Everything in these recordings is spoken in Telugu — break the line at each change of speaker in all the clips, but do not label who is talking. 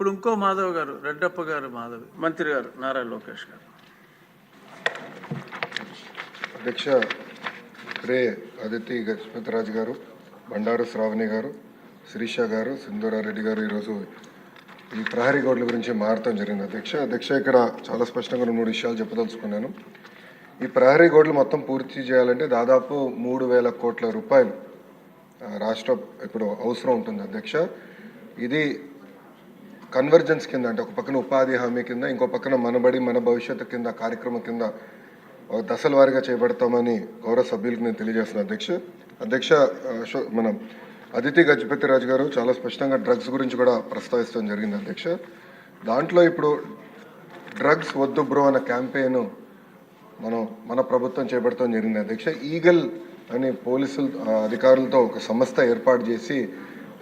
ఇప్పుడు ఇంకో మాధవ్ గారు, రెడ్డప్ప గారు మాధవి, మంత్రి గారు నారా లోకేష్ గారు.
అధ్యక్ష, ఇప్పుడే అదితి గజపతిరాజు గారు, బండారు శ్రావణి గారు, శిరీష గారు, సింధూరారెడ్డి గారు ఈరోజు ఈ ప్రహరీ గోడల గురించి మారటం జరిగింది. అధ్యక్ష ఇక్కడ చాలా స్పష్టంగా 3 విషయాలు చెప్పదలుచుకున్నాను. ఈ ప్రహరీ గోడలు మొత్తం పూర్తి చేయాలంటే దాదాపు 3,000 కోట్ల రూపాయలు రాష్ట్ర ఇప్పుడు అవసరం ఉంటుంది. అధ్యక్ష, ఇది కన్వర్జెన్స్ కింద, అంటే ఒక పక్కన ఉపాధి హామీ కింద, ఇంకో పక్కన మనబడి మన భవిష్యత్తు కింద కార్యక్రమం కింద దశల వారీగా చేపడతామని గౌరవ సభ్యులకు నేను తెలియజేస్తున్నాను. అధ్యక్ష మన అదితి గజపతిరాజు గారు చాలా స్పష్టంగా డ్రగ్స్ గురించి కూడా ప్రస్తావించడం జరిగింది. అధ్యక్ష, దాంట్లో ఇప్పుడు డ్రగ్స్ వద్దు బ్రో అన్న క్యాంపెయిన్ మన ప్రభుత్వం చేపడతాం జరిగింది. అధ్యక్ష, ఈగల్ అని పోలీసులు అధికారులతో ఒక సంస్థ ఏర్పాటు చేసి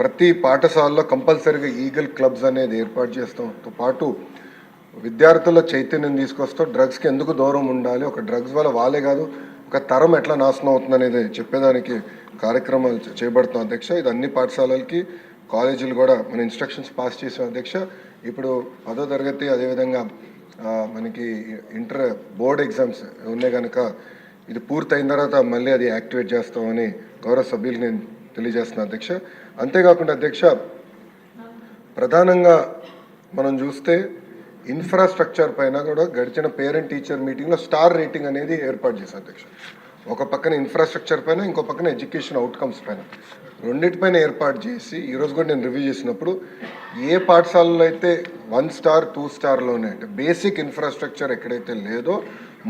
ప్రతి పాఠశాలలో కంపల్సరీగా ఈగల్ క్లబ్స్ అనేది ఏర్పాటు చేస్తాంతో పాటు విద్యార్థుల చైతన్యం తీసుకొస్తూ డ్రగ్స్కి ఎందుకు దూరం ఉండాలి, ఒక డ్రగ్స్ వల్ల వాళ్ళే కాదు ఒక తరం ఎట్లా నాశనం అవుతుంది అనేది చెప్పేదానికి కార్యక్రమాలు చేపడుతున్నాం. అధ్యక్ష, ఇది అన్ని పాఠశాలలకి కాలేజీలు కూడా మన ఇన్స్ట్రక్షన్స్ పాస్ చేసాం. అధ్యక్ష, ఇప్పుడు 10వ తరగతి అదేవిధంగా మనకి ఇంటర్ బోర్డ్ ఎగ్జామ్స్ ఉన్నాయి కనుక ఇది పూర్తయిన తర్వాత మళ్ళీ అది యాక్టివేట్ చేస్తామని గౌరవ సభ్యులు నేను తెలియజేస్తున్నాను. అధ్యక్ష, అంతేకాకుండా అధ్యక్ష, ప్రధానంగా మనం చూస్తే ఇన్ఫ్రాస్ట్రక్చర్ పైన కూడా గడిచిన పేరెంట్ టీచర్ మీటింగ్లో స్టార్ రేటింగ్ అనేది ఏర్పాటు చేశారు. అధ్యక్ష, ఒక పక్కన ఇన్ఫ్రాస్ట్రక్చర్ పైన, ఇంకో పక్కన ఎడ్యుకేషన్ అవుట్కమ్స్ పైన రెండింటిపైన ఏర్పాటు చేసి ఈరోజు కూడా నేను రివ్యూ చేసినప్పుడు ఏ పాఠశాలలో అయితే 1 స్టార్ 2 స్టార్లోనే అంటే బేసిక్ ఇన్ఫ్రాస్ట్రక్చర్ ఎక్కడైతే లేదో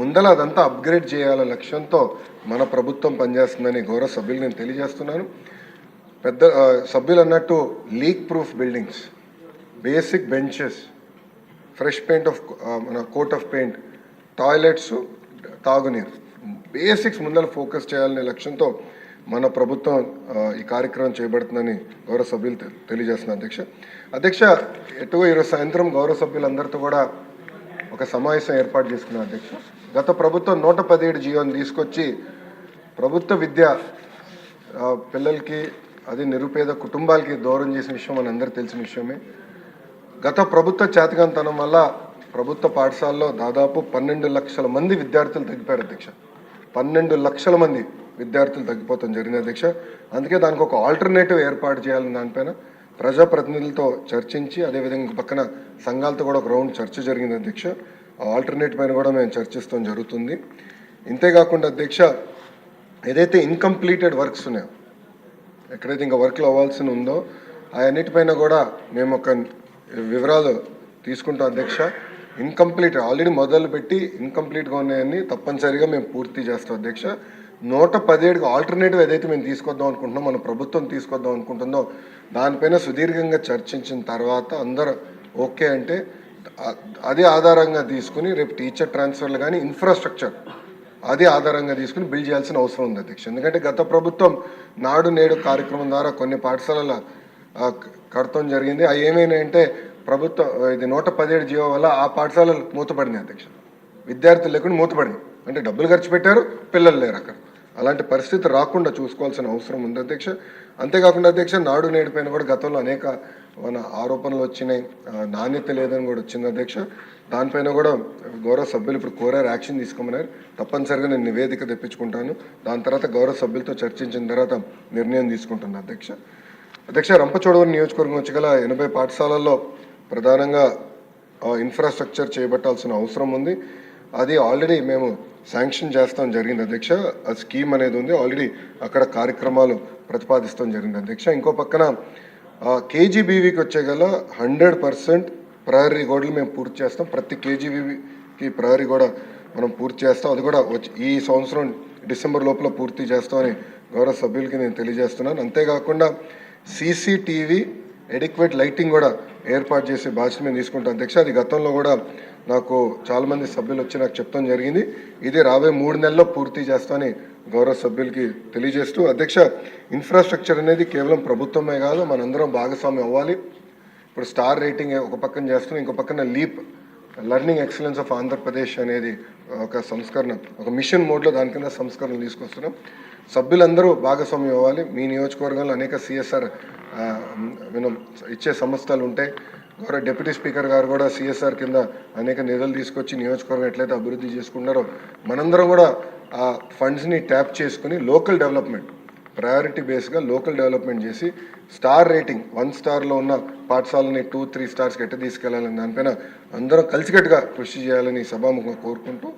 ముందల అదంతా అప్గ్రేడ్ చేయాల లక్ష్యంతో మన ప్రభుత్వం పనిచేస్తుందని గౌరవ సభ్యులు నేను తెలియజేస్తున్నాను. పెద్ద సభ్యులు అన్నట్టు leak proof buildings, basic benches, fresh paint of మన కోట్ ఆఫ్ పెయింట్, టాయిలెట్స్, తాగునీరు, బేసిక్స్ ముందర ఫోకస్ చేయాలనే లక్ష్యంతో మన ప్రభుత్వం ఈ కార్యక్రమం చేపడుతుందని గౌరవ సభ్యులు తెలియజేస్తున్నారు. అధ్యక్ష, ఎటువో ఈరోజు సాయంత్రం గౌరవ సభ్యులందరితో కూడా ఒక సమావేశం ఏర్పాటు చేసుకున్నారు. అధ్యక్ష, గత ప్రభుత్వం 117 జీవోని తీసుకొచ్చి ప్రభుత్వ విద్య పిల్లలకి, అది నిరుపేద కుటుంబాలకి దూరం చేసిన విషయం మనందరికీ తెలిసిన విషయమే. గత ప్రభుత్వ చేతకాంతనం వల్ల ప్రభుత్వ పాఠశాలలో దాదాపు 12 లక్షల మంది విద్యార్థులు తగ్గిపోయారు. అధ్యక్ష, 12 లక్షల మంది విద్యార్థులు తగ్గిపోతాం జరిగింది. అధ్యక్ష, అందుకే దానికి ఒక ఆల్టర్నేటివ్ ఏర్పాటు చేయాలని దానిపైన ప్రజాప్రతినిధులతో చర్చించి అదేవిధంగా పక్కన సంఘాలతో కూడా ఒక రౌండ్ చర్చ జరిగింది. అధ్యక్ష, ఆల్టర్నేట్ పైన కూడా మేము చర్చిస్తాం జరుగుతుంది. ఇంతేకాకుండా అధ్యక్ష, ఏదైతే ఇన్కంప్లీటెడ్ వర్క్స్ ఉన్నాయో, ఎక్కడైతే ఇంకా వర్క్లు అవ్వాల్సి ఉందో అవన్నిటిపైన కూడా మేము ఒక వివరాలు తీసుకుంటాం. అధ్యక్ష, ఇన్కంప్లీట్ ఆల్రెడీ మొదలుపెట్టి ఇన్కంప్లీట్గా ఉన్నాయని తప్పనిసరిగా మేము పూర్తి చేస్తాం. అధ్యక్ష, 117కి ఆల్టర్నేటివ్ ఏదైతే మేము తీసుకొద్దాం అనుకుంటున్నాం, మన ప్రభుత్వం తీసుకొద్దాం అనుకుంటుందో దానిపైన సుదీర్ఘంగా చర్చించిన తర్వాత అందరూ ఓకే అంటే అది ఆధారంగా తీసుకుని రేపు టీచర్ ట్రాన్స్ఫర్లు కానీ ఇన్ఫ్రాస్ట్రక్చర్ అది ఆధారంగా తీసుకుని బిల్డ్ చేయాల్సిన అవసరం ఉంది. అధ్యక్ష, ఎందుకంటే గత ప్రభుత్వం నాడు నేడు కార్యక్రమం ద్వారా కొన్ని పాఠశాలల కడతం జరిగింది. అవి ఏమైనాయంటే ప్రభుత్వం ఇది 117 జీవో వల్ల ఆ పాఠశాలలు మూతపడింది. అధ్యక్ష, విద్యార్థులు లేకుండా మూతపడింది, అంటే డబ్బులు ఖర్చు పెట్టారు, పిల్లలు లేరు అక్కడ. అలాంటి పరిస్థితి రాకుండా చూసుకోవాల్సిన అవసరం ఉంది. అధ్యక్ష, అంతేకాకుండా అధ్యక్ష, నాడు నేడు పైన కూడా గతంలో అనేక మన ఆరోపణలు వచ్చినాయి, నాణ్యత లేదని కూడా వచ్చింది. అధ్యక్ష, దానిపైన కూడా గౌరవ సభ్యులు ఇప్పుడు కోరారు, యాక్షన్ తీసుకోమన్నారు. తప్పనిసరిగా నేను నివేదిక తెప్పించుకుంటాను. దాని తర్వాత గౌరవ సభ్యులతో చర్చించిన తర్వాత నిర్ణయం తీసుకుంటున్నాను. అధ్యక్ష, రంపచోడవరం నియోజకవర్గం వచ్చి గల 80 పాఠశాలల్లో ప్రధానంగా ఇన్ఫ్రాస్ట్రక్చర్ చేపట్టాల్సిన అవసరం ఉంది. అది ఆల్రెడీ మేము శాంక్షన్ చేస్తాం జరిగింది. అధ్యక్ష, ఆ స్కీమ్ అనేది ఉంది, ఆల్రెడీ అక్కడ కార్యక్రమాలు ప్రతిపాదిస్తాం జరిగింది. అధ్యక్ష, ఇంకో పక్కన కేజీబీవీకి వచ్చే గల 100% ప్రహరీ గోడలు మేము పూర్తి చేస్తాం. ప్రతి కేజీబీవీకి ప్రహరీ గోడ మనం పూర్తి చేస్తాం. అది కూడా ఈ సంవత్సరం డిసెంబర్ లోపల పూర్తి చేస్తామని గౌరవ సభ్యులకి నేను తెలియజేస్తున్నాను. అంతేకాకుండా సీసీటీవీ ఎడిక్వేట్ లైటింగ్ కూడా ఏర్పాటు చేసే బాధ్యత మేము తీసుకుంటాం. అధ్యక్ష, అది గతంలో కూడా నాకు చాలామంది సభ్యులు వచ్చి నాకు చెప్తాం జరిగింది. ఇది రాబోయే 3 నెలల్లో పూర్తి చేస్తామని గౌరవ సభ్యులకి తెలియజేస్తూ, అధ్యక్ష, ఇన్ఫ్రాస్ట్రక్చర్ అనేది కేవలం ప్రభుత్వమే కాదు, మనందరం భాగస్వామ్యం అవ్వాలి. ఇప్పుడు స్టార్ రేటింగ్ ఒక పక్కన చేస్తున్నాం, ఇంకో పక్కన leap learning excellence of Andhra Pradesh అనేది ఒక సంస్కరణ, ఒక మిషన్ మోడ్లో దాని కింద సంస్కరణలు తీసుకొస్తున్నాం. సభ్యులందరూ భాగస్వామ్యం అవ్వాలి. మీ నియోజకవర్గంలో అనేక CSR ఇచ్చే సంస్థలు ఉంటాయి, గౌరవ డిప్యూటీ స్పీకర్ గారు కూడా సిఎస్ఆర్ కింద అనేక నిధులు తీసుకొచ్చి నియోజకవర్గం ఎట్లయితే అభివృద్ధి చేసుకున్నారో మనందరం కూడా ఆ ఫండ్స్ని ట్యాప్ చేసుకుని లోకల్ డెవలప్మెంట్ ప్రయారిటీ బేస్గా లోకల్ డెవలప్మెంట్ చేసి స్టార్ రేటింగ్ 1 స్టార్లో ఉన్న పాఠశాలని 2-3 స్టార్స్కి ఎట్ట తీసుకెళ్లాలని దానిపైన అందరం కలిసికట్టుగా కృషి చేయాలని సభాముఖంగా కోరుకుంటూ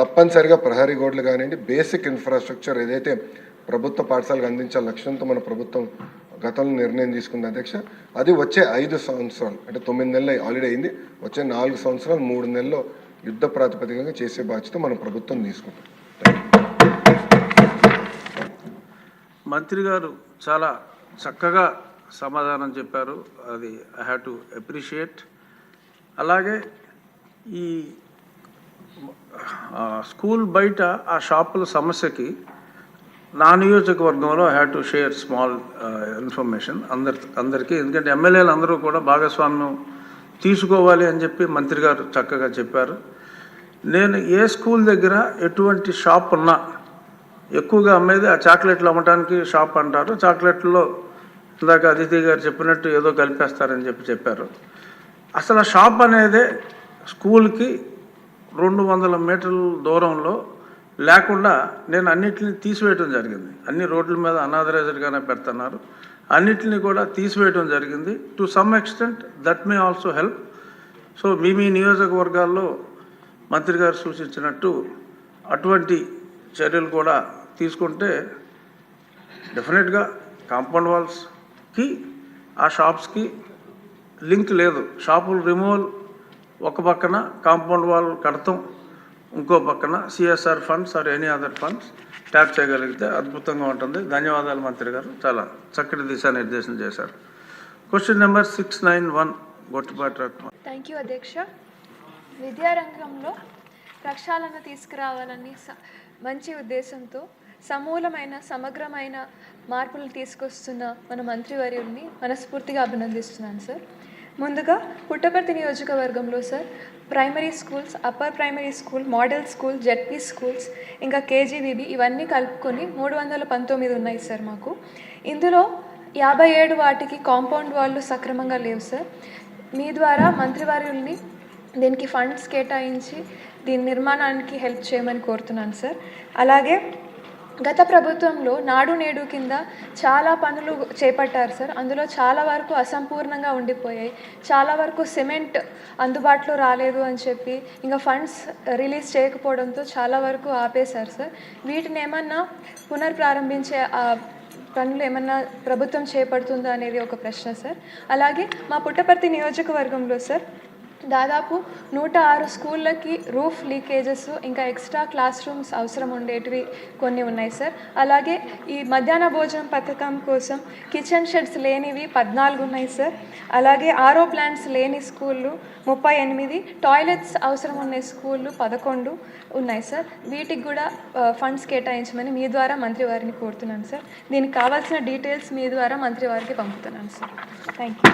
తప్పనిసరిగా ప్రహరీ గోడలు కానివ్వండి బేసిక్ ఇన్ఫ్రాస్ట్రక్చర్ ఏదైతే ప్రభుత్వ పాఠశాలకు అందించాల లక్ష్యంతో మన ప్రభుత్వం గతంలో నిర్ణయం తీసుకుంది అధ్యక్ష, అది వచ్చే 5 సంవత్సరాలు అంటే 9 నెలలు ఆల్రెడీ అయింది, వచ్చే 4 సంవత్సరాలు 3 నెలల్లో యుద్ధ ప్రాతిపదికగా చేసే బాధ్యత మన ప్రభుత్వం తీసుకుంటుంది.
మంత్రి గారు చాలా చక్కగా సమాధానం చెప్పారు, అది ఐ హ్యావ్ టు అప్రిషియేట్. అలాగే ఈ స్కూల్ బయట ఆ షాపుల సమస్యకి నా నియోజకవర్గంలో I have to share small information అందరికీ, ఎందుకంటే ఎమ్మెల్యేలు అందరూ కూడా భాగస్వామ్యం తీసుకోవాలి అని చెప్పి మంత్రి గారు చక్కగా చెప్పారు. నేను ఏ స్కూల్ దగ్గర ఎటువంటి షాప్ ఉన్నా ఎక్కువగా అమ్మేది ఆ చాక్లెట్లు అమ్మటానికి షాప్ అంటారు. చాక్లెట్లో ఇందాక అదితి గారు చెప్పినట్టు ఏదో కలిపేస్తారని చెప్పారు. అసలు ఆ షాప్ అనేది స్కూల్కి 200 మీటర్ల దూరంలో లేకుండా నేను అన్నిటిని తీసివేయటం జరిగింది. అన్ని రోడ్ల మీద అనాథరైజ్డ్గానే పెడుతున్నారు, అన్నిటిని కూడా తీసివేయటం జరిగింది. To some extent that may also help. So మీ నియోజకవర్గాల్లో మంత్రి గారు సూచించినట్టు అటువంటి చర్యలు కూడా తీసుకుంటే డెఫినెట్గా కాంపౌండ్ వాల్స్కి ఆ షాప్స్కి లింక్ లేదు. షాపులు రిమూవల్ ఒక పక్కన, కాంపౌండ్ వాల్ కడతాం ఇంకో పక్కన, CSR funds or any other funds tap చేయగలిగితే అద్భుతంగా ఉంటుంది. ధన్యవాదాలు మంత్రి గారు, చాలా చక్కటి దిశానిర్దేశం చేశారు. Question number 691 Gottipati Ratna.
Thank you అధ్యక్ష. విద్యారంగంలో ప్రక్షాళన తీసుకురావాలని మంచి ఉద్దేశంతో సమూలమైన సమగ్రమైన మార్పులు తీసుకొస్తున్న మన మంత్రివర్యుల్ని మనస్ఫూర్తిగా అభినందిస్తున్నాను సార్. ముందుగా పుట్టపర్తి నియోజకవర్గంలో sir primary schools, upper primary school, model school, ZP schools, ఇంకా కేజీబీబీ ఇవన్నీ కలుపుకొని 319 ఉన్నాయి సార్ మాకు. ఇందులో 57 వాటికి కాంపౌండ్ వాళ్ళు సక్రమంగా లేవు సార్. మీ ద్వారా మంత్రివర్యుల్ని దీనికి ఫండ్స్ కేటాయించి దీని నిర్మాణానికి హెల్ప్ చేయమని కోరుతున్నాను సార్. అలాగే గత ప్రభుత్వంలో నాడు నేడు కింద చాలా పనులు చేపట్టారు సార్. అందులో చాలా వరకు అసంపూర్ణంగా ఉండిపోయాయి, చాలా వరకు సిమెంట్ అందుబాటులో రాలేదు అని చెప్పి ఇంకా ఫండ్స్ రిలీజ్ చేయకపోవడంతో చాలా వరకు ఆపేశారు సార్. వీటిని ఏమన్నా పునర్ప్రారంభించే పనులు ఏమన్నా ప్రభుత్వం చేపడుతుందా అనేది ఒక ప్రశ్న సార్. అలాగే మా పుట్టపర్తి నియోజకవర్గంలో సార్ దాదాపు 106 స్కూళ్ళకి రూఫ్ లీకేజెస్ ఇంకా ఎక్స్ట్రా క్లాస్ రూమ్స్ అవసరం ఉండేటివి కొన్ని ఉన్నాయి సార్. అలాగే ఈ మధ్యాహ్న భోజనం పథకం కోసం కిచెన్ షెడ్స్ లేనివి 14 ఉన్నాయి సార్. అలాగే ఆర్ఓ ప్లాంట్స్ లేని స్కూళ్ళు 38, టాయిలెట్స్ అవసరం ఉన్న స్కూళ్ళు 11 ఉన్నాయి సార్. వీటికి కూడా ఫండ్స్ కేటాయించమని మీ ద్వారా మంత్రివారిని కోరుతున్నాను సార్. దీనికి కావాల్సిన డీటెయిల్స్ మీ ద్వారా మంత్రివారికి పంపుతున్నాను సార్. Thank you.